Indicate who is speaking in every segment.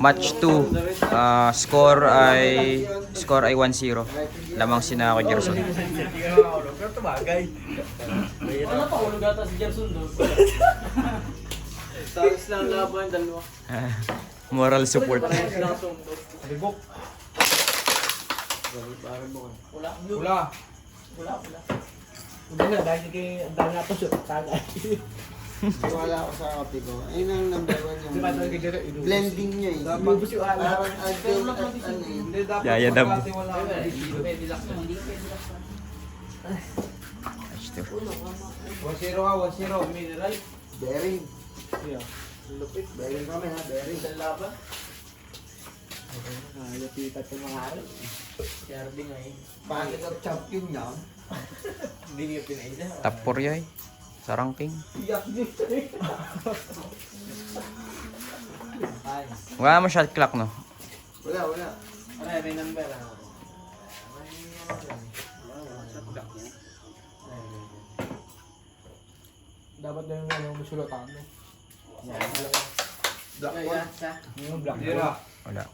Speaker 1: Match 2. Score ay 1-0. Lamang sina ako Gerson.
Speaker 2: Pero tumagay. Ano pa ulo gata si Gerson doon? Taris lang laban, dalawa.
Speaker 1: Moral support.
Speaker 2: Parehas lang sundo.
Speaker 3: Libok.
Speaker 2: Wala.
Speaker 3: Wala.
Speaker 2: Wala.
Speaker 3: Hindi na, dahil kay ang dami natin siya. Tagay.
Speaker 4: Wala ako sa kape ko. Ayun ang number 1
Speaker 3: Di ba tayo
Speaker 4: yung
Speaker 3: kaya inubos?
Speaker 4: blending niya eh.
Speaker 3: Inubos yung ala.
Speaker 4: Parang alcohol at ano eh.
Speaker 3: Hindi, dapat
Speaker 1: Yaya dab.
Speaker 3: pagkati wala.
Speaker 2: Pwede lang. Hindi pwede lang.
Speaker 1: Match 2.
Speaker 3: 1-0 ka, 1-0.
Speaker 2: Mineral.
Speaker 4: Bearing.
Speaker 3: Yeah.
Speaker 4: Lupit. Bearing kami ha, bearing.
Speaker 2: Isang laban.
Speaker 3: Nalapitan yung mga araw.
Speaker 2: Si Harvey nga eh.
Speaker 4: Bakit ang champion niya?
Speaker 2: Hindi niya pinaisa.
Speaker 1: Top 4 yay. Sa ranking.
Speaker 3: Iyak niyo.
Speaker 2: Ay.
Speaker 1: Wala mo shot clock, no?
Speaker 4: Wala.
Speaker 2: Ano yan, may number ah.
Speaker 3: Dapat na yung musulatan mo.
Speaker 4: Black
Speaker 2: Ay,
Speaker 4: one.
Speaker 2: sa.
Speaker 3: Yung black.
Speaker 1: Wala.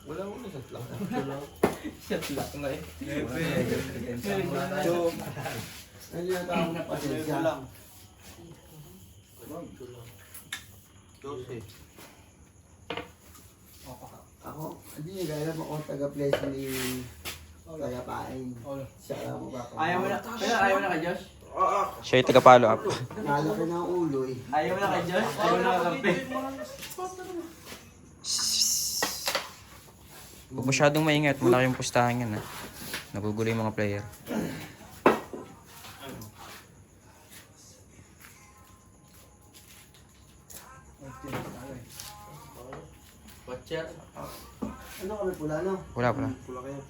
Speaker 4: Wala mo na sa black.
Speaker 2: Shot lang na eh.
Speaker 4: So, ano yung tawag na pasensya?
Speaker 2: lang.
Speaker 4: Ako, hindi niya gaya mo akong taga-place ni taga-pain. Siya lang mo ba?
Speaker 2: Ayaw mo na. Kaya ayaw mo na kay Josh?
Speaker 1: Siya yung taga-follow up.
Speaker 4: Nalaki na ang ulo eh.
Speaker 2: Ayaw mo na kay Josh? Ayaw mo na kakampi.
Speaker 1: Huwag masyadong maingat. Malaki yung pustahan yan, ha. Nagugulo yung mga player.
Speaker 2: Watcher.
Speaker 4: Ano kami pula no?
Speaker 1: Wala.
Speaker 4: Pula kayo.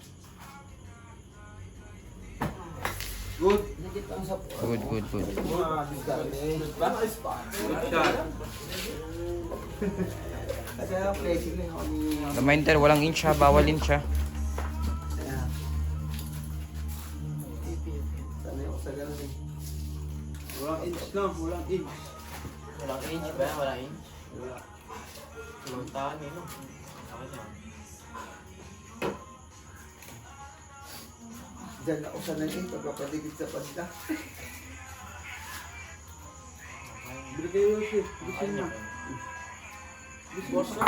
Speaker 4: Good. Nagit ang sa
Speaker 1: Good.
Speaker 4: mga diskarte. Kasi ang placing na ako ni...
Speaker 1: Reminder, walang inch, ha. Bawal inch, ha.
Speaker 4: Sanay ako sa ganun eh.
Speaker 2: Walang inch lang, walang inch. Walang inch ba? Walang inch? Wala. Walang tahan eh, no? Okay lang.
Speaker 4: Diyan ako sanay eh, pagpapaligid sa pasta. Bili kayo shit. Gusto nyo.
Speaker 2: Boss na.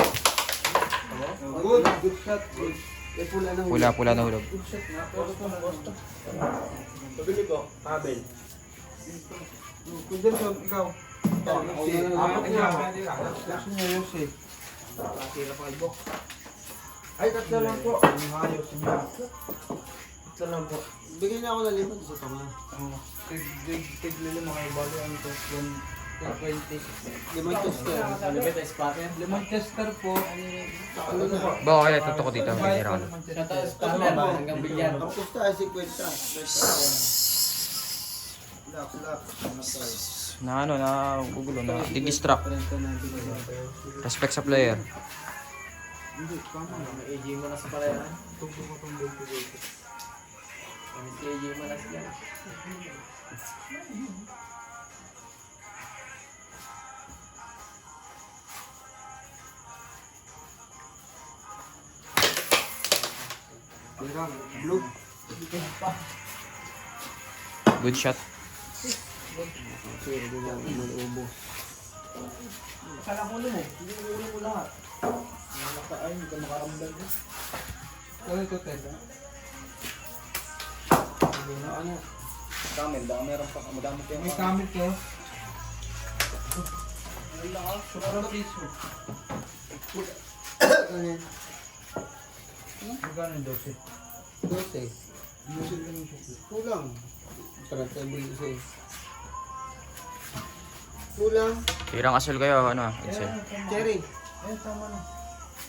Speaker 4: Good. Good shot. Good. Eh, pula ng
Speaker 1: Pula na hulog.
Speaker 4: Good shot nga.
Speaker 2: Boss na, boss na. Pabili ko, kabel.
Speaker 4: Kung Derson, ikaw.
Speaker 3: Ako na lang.
Speaker 4: Apat
Speaker 3: Ako
Speaker 4: na.
Speaker 3: na.
Speaker 4: Gusto nyo yun eh.
Speaker 3: Tira pa ibok.
Speaker 4: Ay, tatlo lang po.
Speaker 3: Ang ayos niya.
Speaker 4: Tatlo lang po. Bigyan niya ako ng limon sa tama.
Speaker 3: Tiglili mo kayo bali ang ito. 120.
Speaker 4: Limon tester.
Speaker 2: Ano ba ito, spotter?
Speaker 3: Lemon tester po.
Speaker 4: Ano na po?
Speaker 1: Baka kaya tutok ko dito. Hindi ako.
Speaker 2: Kata spotter ba? Hanggang bilyan.
Speaker 4: Ang pusta ay 50. Lap.
Speaker 1: Na gugulo na. Didistract. Respect sa player.
Speaker 4: Hindi, tama na.
Speaker 2: May AJ mo na sa palayan. May AJ mo na siya.
Speaker 4: Tira, blue.
Speaker 1: Good shot.
Speaker 4: Sige, hindi lang umuubo.
Speaker 3: Akala ko mo. Hindi ko ulo ko lahat. Ay, hindi ka makaramdam ko. Ano ito, Ted?
Speaker 4: Ano?
Speaker 2: Kamil, baka meron pa. Madami kayo.
Speaker 3: May kamit ko. Sobrang piso.
Speaker 4: Ano yan?
Speaker 3: Magkano yung 12?
Speaker 4: 12. Binusin lang yung chocolate. Kulang. Tarantay mo yung isa eh. Kulang.
Speaker 1: Tirang asol kayo, ano, Excel.
Speaker 4: Cherry.
Speaker 3: Ayun, tama na.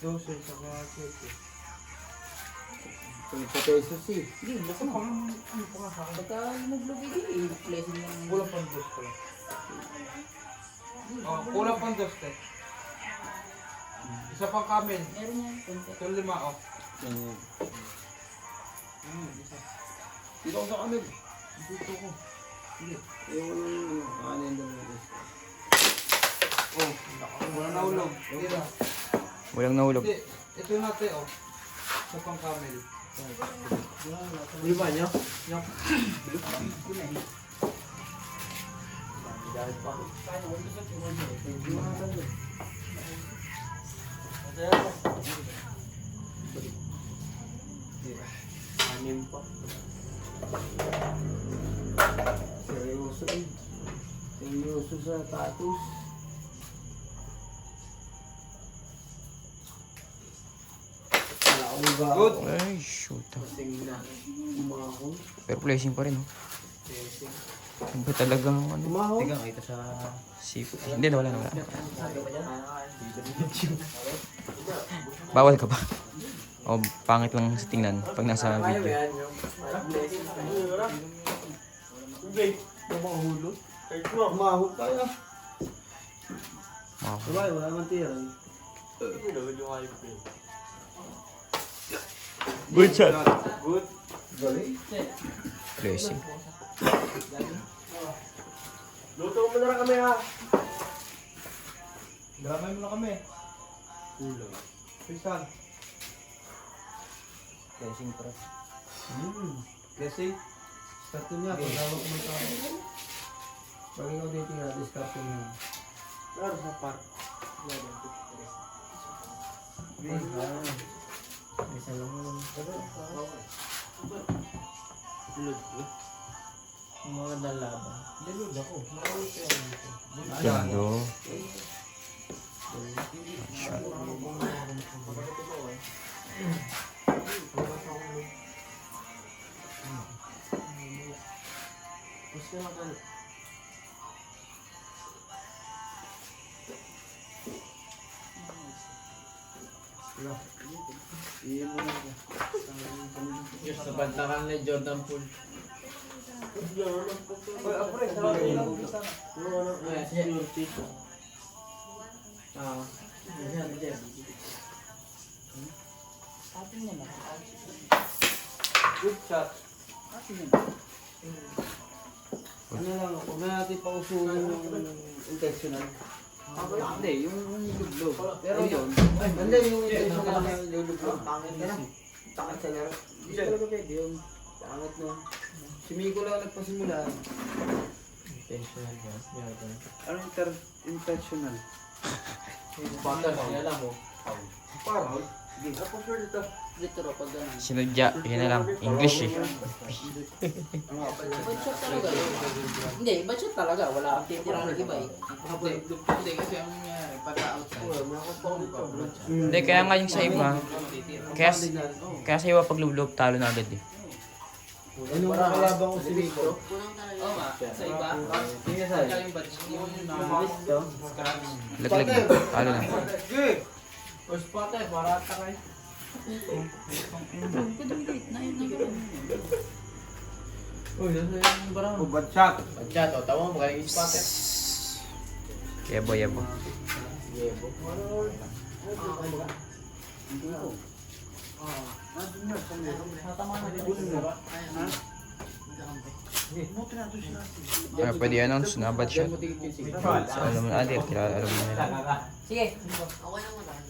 Speaker 3: 12, saka 7.
Speaker 4: 20 pesos eh.
Speaker 3: Hindi, basta pa. Ano pa nga sa akin?
Speaker 2: Baka maglubig eh. Blessing ng...
Speaker 3: Kulang pang 2 ko lang. Oh, kulang pang 2, Ted. Isa pang kamin.
Speaker 2: Meron yan. konti.
Speaker 3: Ito 5, oh.
Speaker 4: Dito ako sa kanil.
Speaker 3: Dito ko.
Speaker 4: Yung ano yung dalawa.
Speaker 3: Oh, wala na ulog. Tira.
Speaker 1: Walang nahulog.
Speaker 3: Hindi, ito natin oh. Sa pang camel.
Speaker 2: Hindi ba niyo? Anim pa.
Speaker 4: Seryoso eh. Seryoso sa tatus. Wala akong ba?
Speaker 3: Good.
Speaker 1: Ay, shoot.
Speaker 2: Kasing na.
Speaker 4: Umahon.
Speaker 1: Pero placing pa rin, oh.
Speaker 2: Testing.
Speaker 1: Ano ba talagang ano?
Speaker 4: Umahon?
Speaker 2: Tigang ito sa...
Speaker 1: Sip. Hindi, wala na, wala.
Speaker 2: Sabi ba dyan?
Speaker 1: Bawal ka ba? O, pangit lang sa tingnan pag nasa
Speaker 2: Kaya
Speaker 1: video.
Speaker 2: ba yan yung...
Speaker 4: Umahulot. Umahon tayo.
Speaker 1: Wow.
Speaker 4: Diba, wala man tira.
Speaker 1: Good shot.
Speaker 2: Good.
Speaker 4: Galing.
Speaker 1: Placing.
Speaker 2: Luto mo na lang kami ha.
Speaker 3: Damay mo na kami.
Speaker 2: Ulo.
Speaker 3: Crystal.
Speaker 2: Testing press.
Speaker 3: Kasi,
Speaker 4: Start niya, kung tawag mo tayo. Pag ikaw dito nga, discard mo.
Speaker 2: Laro sa park.
Speaker 4: Isa lang mo.
Speaker 2: Lulod. Yung mga dalaban.
Speaker 3: nilod ako.
Speaker 1: Gando.
Speaker 2: Gusto mo ka...
Speaker 4: Iyan mo na.
Speaker 2: Diyos, nabantakan ni Jordan Poole.
Speaker 3: Oy, apre, sa akin lang.
Speaker 2: Yes, security. Ah.
Speaker 3: Good shot.
Speaker 4: Ano lang, huwag na natin pausunan yung intentional.
Speaker 3: Hindi, yung lublog. Pero yun,
Speaker 4: Hindi, yung intentional na lulubog. Pangit ka na. Takot sa laro. Hindi talaga pwede yun. Pangit no. Si Miko lang nagpasimula.
Speaker 2: Intentional yan. Meron.
Speaker 3: ano intentional?
Speaker 2: Butter, alam mo.
Speaker 3: Parang, hindi. Ako sure dito.
Speaker 4: Dito ro pag ganun.
Speaker 1: Sinudya. Yun na lang. English eh.
Speaker 5: Bad shot talaga yun. Hindi, bad shot talaga. Wala kang titira ng iba eh. Hindi, kasi ang nangyari, pagka-outside.
Speaker 1: Hindi, kaya nga yung sa iba. Kaya sa iba pag lublog, talo na agad eh.
Speaker 4: Ano ang kalaban ko si Miko?
Speaker 5: Kunang talaga. Oo nga, sa iba.
Speaker 2: Tingnan sa'yo.
Speaker 5: Pagka yung bad shot, yung scratch.
Speaker 1: Laglag na. Talo na.
Speaker 3: Good!
Speaker 2: O spotter, barata kayo.
Speaker 5: Kadumidate na yun.
Speaker 2: Uy, nasa yung barang.
Speaker 3: Oh, bad shot.
Speaker 2: Bad shot, o. Tawa mo, magaling yung spotter.
Speaker 1: Yebo, yebo.
Speaker 2: Yebo.
Speaker 1: Ano pwede announce na bad shot? So, alam mo na adik. Alam mo na nila.
Speaker 5: Sige. Okay lang mo lang.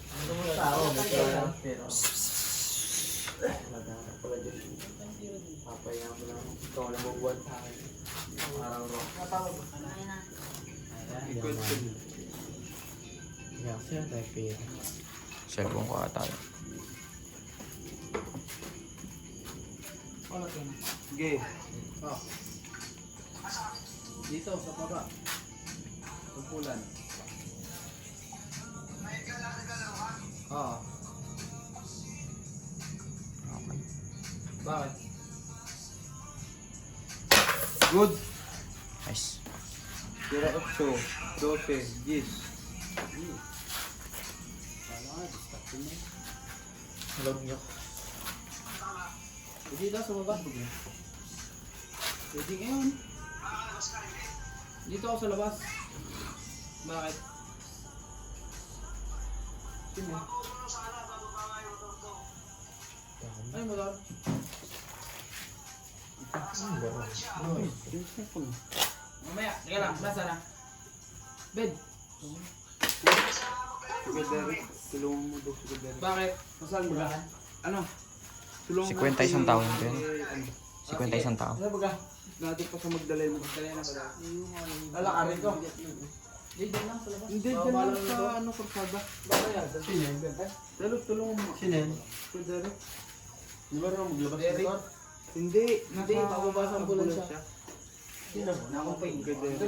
Speaker 2: Papaya mo lang. Ikaw na magbuwan sa akin. Parang rock. Yeah, siya tayo pera.
Speaker 1: Cellphone ko ata.
Speaker 3: Sige.
Speaker 5: Dito, sa baba.
Speaker 3: Pupulan.
Speaker 5: Oo.
Speaker 1: Okay.
Speaker 5: Bakit?
Speaker 3: Good.
Speaker 1: Nice.
Speaker 3: Tira 8, 12, 10.
Speaker 2: Halog niyo.
Speaker 5: Dito, sa baba. Pwede ngayon. Dito ako sa labas. Bakit? Sino? Ay, motor. Mamaya, teka lang, nasa na? Bed.
Speaker 3: Sige, Derek. Tulungan mo daw si Gabero.
Speaker 5: Bakit?
Speaker 3: Masal mo ka? Ano? Tulungan
Speaker 1: 51 taon ko yun.
Speaker 3: Ano?
Speaker 1: 51 taon.
Speaker 3: Ano ba ka? Natin pa sa Magdalena. Magdalena ba daw? Lalakarin ko.
Speaker 5: Hindi, dyan lang sa labas.
Speaker 3: Hindi, dyan lang sa ano, kursada.
Speaker 5: Baka yan.
Speaker 4: Sino yun?
Speaker 3: Tulungan mo.
Speaker 4: Sino yun?
Speaker 3: Pwede.
Speaker 4: Di ba rin maglabas
Speaker 5: Derek?
Speaker 4: dito?
Speaker 3: Hindi.
Speaker 5: Hindi, bababa sa ambulansya.
Speaker 3: Sino? Nakampay. Pwede.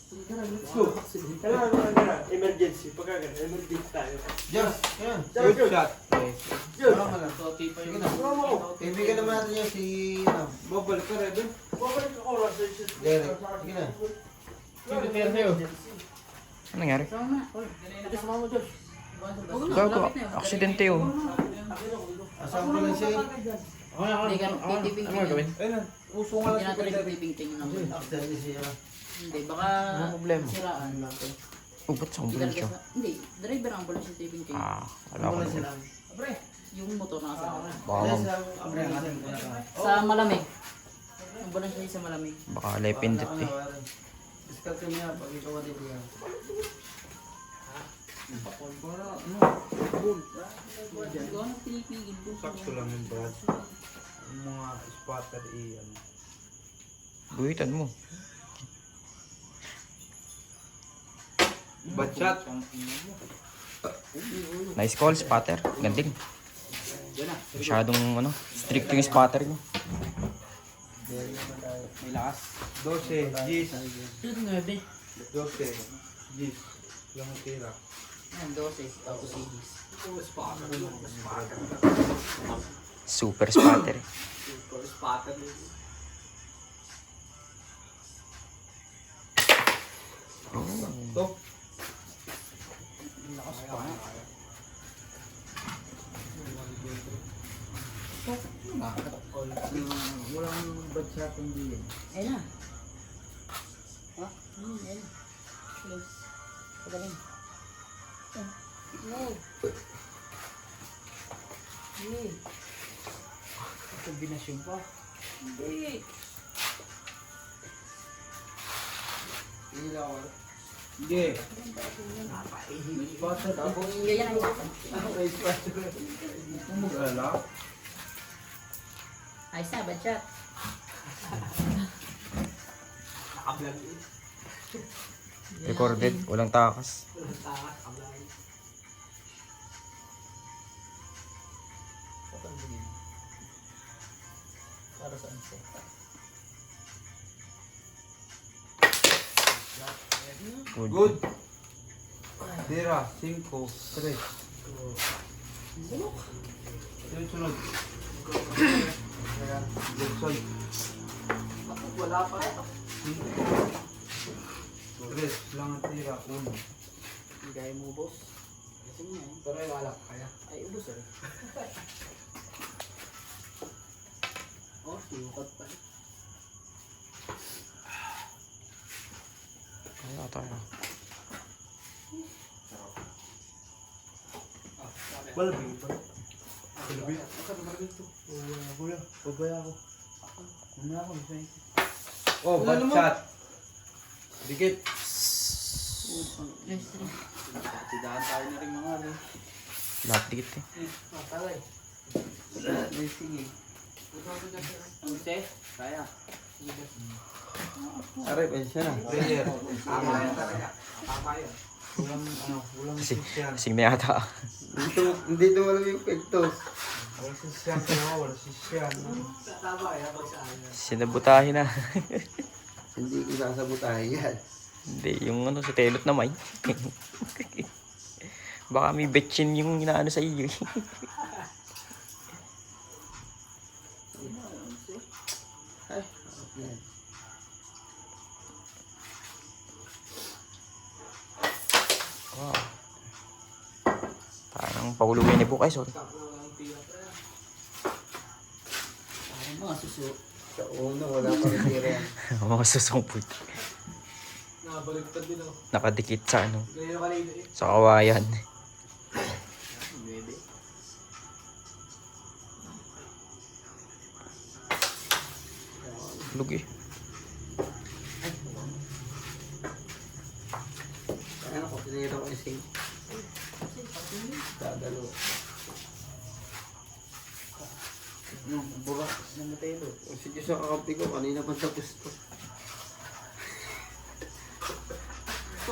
Speaker 4: Let's go.
Speaker 3: Kailangan. Emergency. Pagkagan. Emergency tayo.
Speaker 4: Diyos! Yan!
Speaker 3: Good shot.
Speaker 4: Parang ka lang.
Speaker 5: So, tipo yung
Speaker 4: Kaibigan naman natin yan si...
Speaker 3: Babalik ka, Reben. Babalik ako.
Speaker 4: Derek. Sige na.
Speaker 1: Ano nangyari?
Speaker 5: Ito sumama mo, Josh.
Speaker 1: Gago, aksidente yun.
Speaker 4: Asan ko lang siya?
Speaker 5: Hindi ka titiping tingin.
Speaker 3: Ayun na. Uso nga
Speaker 5: Hindi
Speaker 3: lang si
Speaker 5: natin
Speaker 3: Pwede.
Speaker 5: titiping tingin ng
Speaker 4: Accident siya.
Speaker 5: Hindi, baka siraan.
Speaker 1: Ubot sa
Speaker 5: Hindi
Speaker 1: ambulansya.
Speaker 5: talaga sa... Hindi, driver ang ambulance yung titiping tingin.
Speaker 1: Ah, wala ko
Speaker 4: Wala
Speaker 1: na.
Speaker 4: sila.
Speaker 5: Yung motor na kasama.
Speaker 1: Baka,
Speaker 5: Sa malamig. Ambulance siya sa malamig.
Speaker 1: baka lepindot eh.
Speaker 4: Discount ko niya pag ikaw matibigyan.
Speaker 5: Ikaw ang pinipigil ko.
Speaker 3: Sakto lang yung Brad. Yung mga spotter iyan.
Speaker 1: Buhitan mo.
Speaker 3: Bad shot.
Speaker 1: Nice call, spotter. Ganding. Masyadong strict yung spotter niyo.
Speaker 5: May lakas.
Speaker 3: 12. Gis.
Speaker 5: 9.
Speaker 3: 12. Gis. Yung tira.
Speaker 5: Ayan, 12. Tapos 6.
Speaker 1: Super spotter.
Speaker 3: To.
Speaker 4: Walang bad shot hindi yun.
Speaker 5: Ayun na. Ha? Ayun. Close. Pagaling. No. Hindi.
Speaker 3: Kombinasyon pa.
Speaker 5: Hindi.
Speaker 4: Hindi lang ako.
Speaker 3: Sige.
Speaker 4: Spotter tapos.
Speaker 5: Yan ang
Speaker 4: May spotter.
Speaker 3: Mag-ala.
Speaker 5: ayos na, bad shot.
Speaker 1: Recorded, walang takas.
Speaker 5: Para saan siya?
Speaker 3: Good. Tira. 5. 3. Sunod. Jackson.
Speaker 4: Wala pa ito.
Speaker 3: 3 lang ang tira. 1.
Speaker 5: Gaya mo, boss. Kasi niya eh.
Speaker 4: Pero wala kaya.
Speaker 5: Ay, ubos eh. Oh, sukat pa.
Speaker 1: Wala tayo.
Speaker 3: Wala ba ito? Wala ba ito? Wala. Pabaya ako. Wala ako. Oh, bad shot. Dikit.
Speaker 5: Nice three.
Speaker 4: Tidaan tayo na rin mga ano.
Speaker 1: Lahat dikit eh.
Speaker 5: Talay.
Speaker 4: Sige.
Speaker 5: Ang te?
Speaker 4: Kaya. Aray, pwede siya na.
Speaker 3: Player. Tama yan talaga. Tama yan. Walang
Speaker 1: Kasi,
Speaker 3: sisyan.
Speaker 1: kasing na yata.
Speaker 4: Hindi ito walang yung pektos.
Speaker 3: Walang sisyan ka, walang sisyan.
Speaker 1: Sinabutahin na.
Speaker 4: Hindi ko sasabutahin yan.
Speaker 1: Hindi, yung sa telot na may. Baka may betchin yung inaano sa iyo.
Speaker 4: Ay,
Speaker 1: Wow. Parang pauluin ni Bukay, sorry.
Speaker 5: Parang mga suso.
Speaker 4: sa uno, wala pa rin tira yan.
Speaker 1: Mga susungput.
Speaker 3: Nakabaliktad din ako.
Speaker 1: Nakadikit sa
Speaker 3: Ganyan kanina eh.
Speaker 1: sa kawayan.
Speaker 5: Bebe.
Speaker 1: Lug eh.
Speaker 4: Ano ko? Sinira ko yung sink. Dadalo.
Speaker 3: Burak. Namatay ito.
Speaker 4: Sige sa kakampi ko, kanina pa tapos to.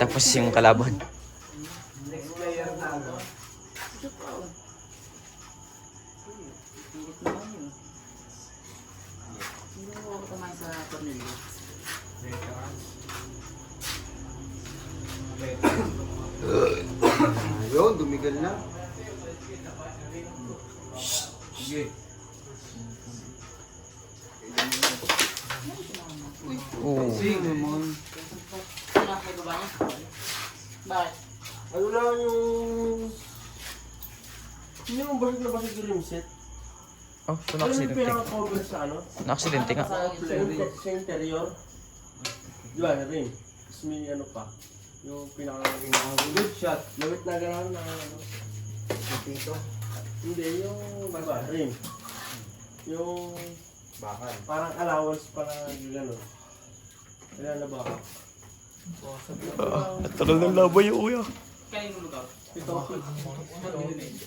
Speaker 1: Tapos yung kalaban.
Speaker 3: Next player na ano.
Speaker 5: Pilit naman yun. Hindi mo ako tamahin sa tornilyo.
Speaker 4: Ayun, dumigal na.
Speaker 3: Sige.
Speaker 1: Oo.
Speaker 3: Sige naman.
Speaker 5: Sino ang may baba niya? Bakit?
Speaker 3: Ano lang yung... Hindi mo basag na basag yung rim set?
Speaker 1: Oh, so
Speaker 3: Ano yung
Speaker 1: na-aksidente.
Speaker 3: pinaka-cover sa ano?
Speaker 1: Na-aksidente nga.
Speaker 3: Sa interior? Di ba, rim? Tapos may ano pa. Yung pinaka-good shot. Lawit na gano'n na ano.
Speaker 4: Dito.
Speaker 3: Hindi, yung diba, rim. Yung
Speaker 2: Bakal.
Speaker 3: parang allowance para gano'n. Kailan na ba?
Speaker 1: Tagal ng laban yung kuya.
Speaker 5: Kanino lugar?
Speaker 3: Ito.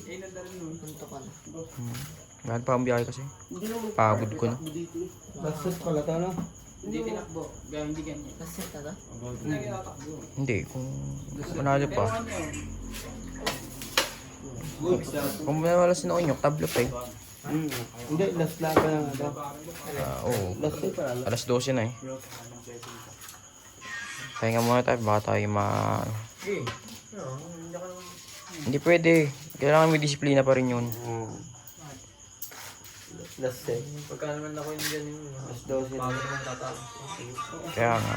Speaker 5: Eh, nandari nun. Puntukan.
Speaker 1: Lahat pa ang biyahe kasi.
Speaker 3: Hindi naman.
Speaker 1: Pagod ko na.
Speaker 3: Dito eh.
Speaker 4: Last set pala to, no?
Speaker 5: Hindi tinakbo. Hindi ganyan. Kasi taga? Hindi tinatakbo.
Speaker 1: Hindi, kung manalo pa.
Speaker 5: Pero ano yun?
Speaker 3: Good shot.
Speaker 1: Kung manalo si Noonyok, tablo pa eh.
Speaker 4: Hindi, last laban lang ito.
Speaker 1: Oo.
Speaker 4: Last set pala.
Speaker 1: Alas 12 na eh. Pahinga muna tayo, baka tayo Hindi pwede. Kailangan may disiplina pa rin yun.
Speaker 4: Last set.
Speaker 2: Pagka naman ako yung ganyan,
Speaker 4: Last 12 na.
Speaker 2: bago naman tatapos.
Speaker 1: Kaya nga.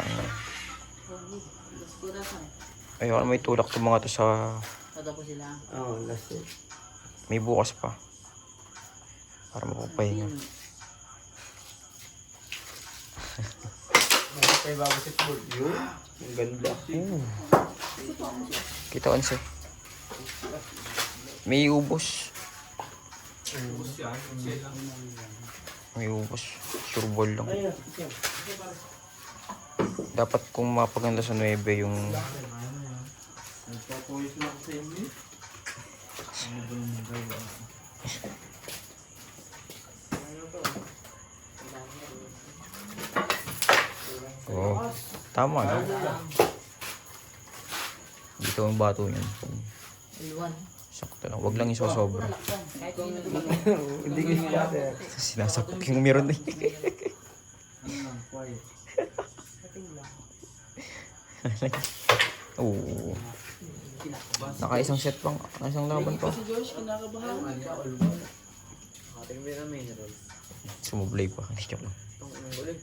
Speaker 5: Pura sa.
Speaker 1: Ayoko na may tulak itong mga to sa...
Speaker 5: Taga po sila.
Speaker 4: Oo, last set.
Speaker 1: May bukas pa. Para mapapahinga.
Speaker 2: Kaya bago si food.
Speaker 4: Yun. Ang ganda.
Speaker 1: Kita ko siya. May ubos. May ubos. Sure ball lang.
Speaker 3: Ayun.
Speaker 1: Dapat kung mapaganda sa 9 yung...
Speaker 3: Nagpapawis na ako sa inyo.
Speaker 1: Oo. Tama na. Dito ang bato niyan.
Speaker 5: Iwan.
Speaker 1: Sakto lang. Huwag lang isosobra.
Speaker 5: Kahit kung
Speaker 4: Hindi ko siya.
Speaker 1: Sinasapok yung meron eh. Oo. Naka-isang set pang. Naka-isang laban pa.
Speaker 5: si George, kinakabahan.
Speaker 2: Ating may mineral.
Speaker 1: Sumublay pa. Hindi joke lang.
Speaker 2: Itong ulit.